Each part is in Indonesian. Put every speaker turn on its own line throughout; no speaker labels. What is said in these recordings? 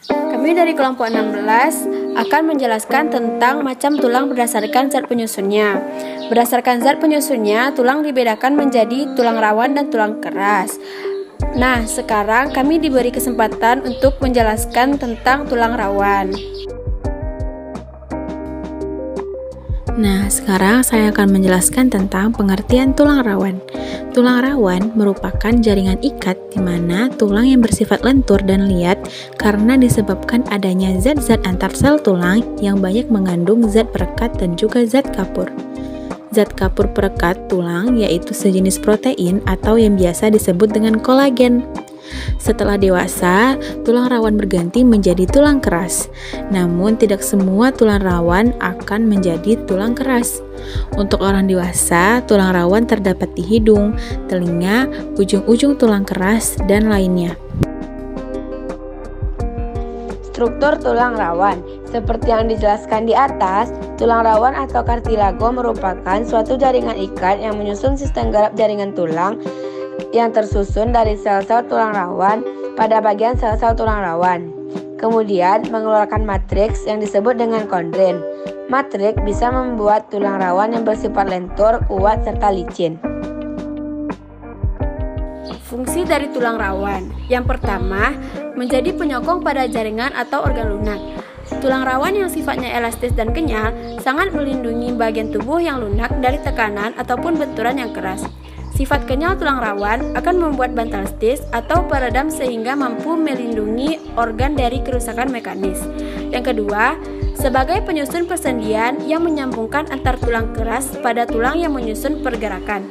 Kami dari kelompok 16 akan menjelaskan tentang macam tulang berdasarkan zat penyusunnya. Berdasarkan zat penyusunnya, tulang dibedakan menjadi tulang rawan dan tulang keras. Nah, sekarang kami diberi kesempatan untuk menjelaskan tentang tulang rawan.
Nah, sekarang saya akan menjelaskan tentang pengertian tulang rawan. Tulang rawan merupakan jaringan ikat di mana tulang yang bersifat lentur dan liat karena disebabkan adanya zat-zat antar sel tulang yang banyak mengandung zat perekat dan juga zat kapur. Zat kapur perekat tulang yaitu sejenis protein atau yang biasa disebut dengan kolagen. Setelah dewasa, tulang rawan berganti menjadi tulang keras. Namun, tidak semua tulang rawan akan menjadi tulang keras. Untuk orang dewasa, tulang rawan terdapat di hidung, telinga, ujung-ujung tulang keras, dan lainnya.
Struktur tulang rawan. Seperti yang dijelaskan di atas, tulang rawan atau kartilago merupakan suatu jaringan ikat yang menyusun sistem garap jaringan tulang yang tersusun dari sel-sel tulang rawan pada bagian sel-sel tulang rawan. Kemudian mengeluarkan matriks yang disebut dengan kondrin. Matriks bisa membuat tulang rawan yang bersifat lentur, kuat, serta licin. Fungsi dari tulang rawan. Yang pertama, menjadi penyokong pada jaringan atau organ lunak. Tulang rawan yang sifatnya elastis dan kenyal sangat melindungi bagian tubuh yang lunak dari tekanan ataupun benturan yang keras. Sifat kenyal tulang rawan akan membuat bantal stis atau peredam sehingga mampu melindungi organ dari kerusakan mekanis. Yang kedua, sebagai penyusun persendian yang menyambungkan antar tulang keras pada tulang yang menyusun pergerakan.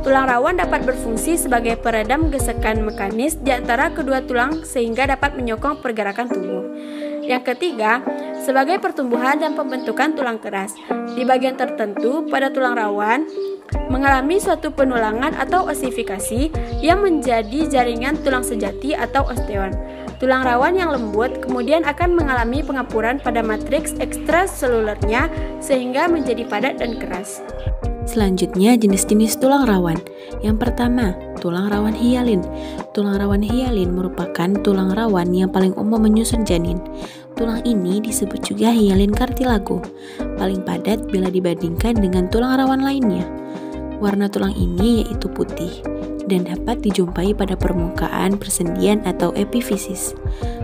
Tulang rawan dapat berfungsi sebagai peredam gesekan mekanis di antara kedua tulang sehingga dapat menyokong pergerakan tubuh. Yang ketiga, sebagai pertumbuhan dan pembentukan tulang keras. Di bagian tertentu pada tulang rawan mengalami suatu penulangan atau osifikasi yang menjadi jaringan tulang sejati atau osteon. Tulang rawan yang lembut kemudian akan mengalami pengapuran pada matriks ekstraselulernya sehingga menjadi padat dan keras.
Selanjutnya, jenis-jenis tulang rawan. Yang pertama, tulang rawan hialin. Tulang rawan hialin merupakan tulang rawan yang paling umum menyusun janin. Tulang ini disebut juga hialin kartilago, paling padat bila dibandingkan dengan tulang rawan lainnya. Warna tulang ini yaitu putih dan dapat dijumpai pada permukaan persendian atau epifisis,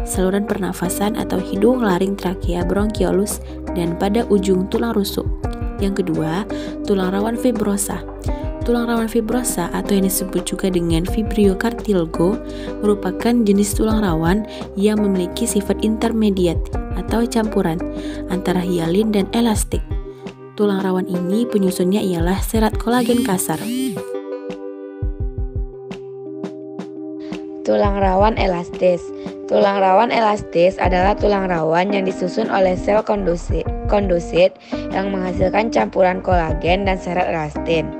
saluran pernafasan atau hidung, laring, trakea, bronkiolus, dan pada ujung tulang rusuk. Yang kedua, tulang rawan fibrosa. Tulang rawan fibrosa atau yang disebut juga dengan vibrio cartilago merupakan jenis tulang rawan yang memiliki sifat intermediat atau campuran antara hialin dan elastik. Tulang rawan ini penyusunnya ialah serat kolagen kasar.
Tulang rawan elastis. Tulang rawan elastis adalah tulang rawan yang disusun oleh sel kondusit yang menghasilkan campuran kolagen dan serat elastin.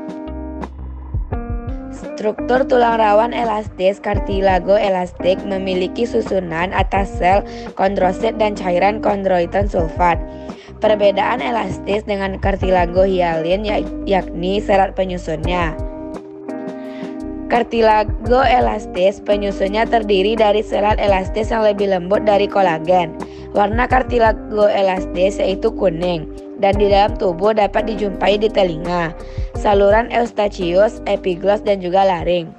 Struktur tulang rawan elastis kartilago elastik memiliki susunan atas sel kondrosit dan cairan kondroitin sulfat. Perbedaan elastis dengan kartilago hialin yakni serat penyusunnya. Kartilago elastis penyusunnya terdiri dari serat elastis yang lebih lembut dari kolagen. Warna kartilago elastis yaitu kuning dan di dalam tubuh dapat dijumpai di telinga, saluran eustachius, epigloss dan juga laring.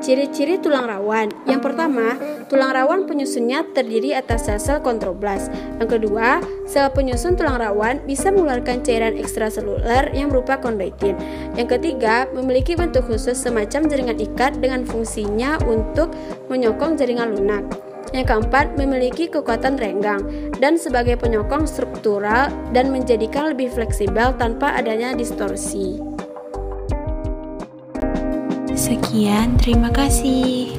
Ciri-ciri tulang rawan. Yang pertama, tulang rawan penyusunnya terdiri atas sel-sel kontroblas. Yang kedua, sel penyusun tulang rawan bisa mengeluarkan cairan ekstraseluler yang berupa kondroitin. Yang ketiga, memiliki bentuk khusus semacam jaringan ikat dengan fungsinya untuk menyokong jaringan lunak. Yang keempat, memiliki kekuatan renggang dan sebagai penyokong struktural dan menjadikan lebih fleksibel tanpa adanya distorsi.
Sekian, terima kasih.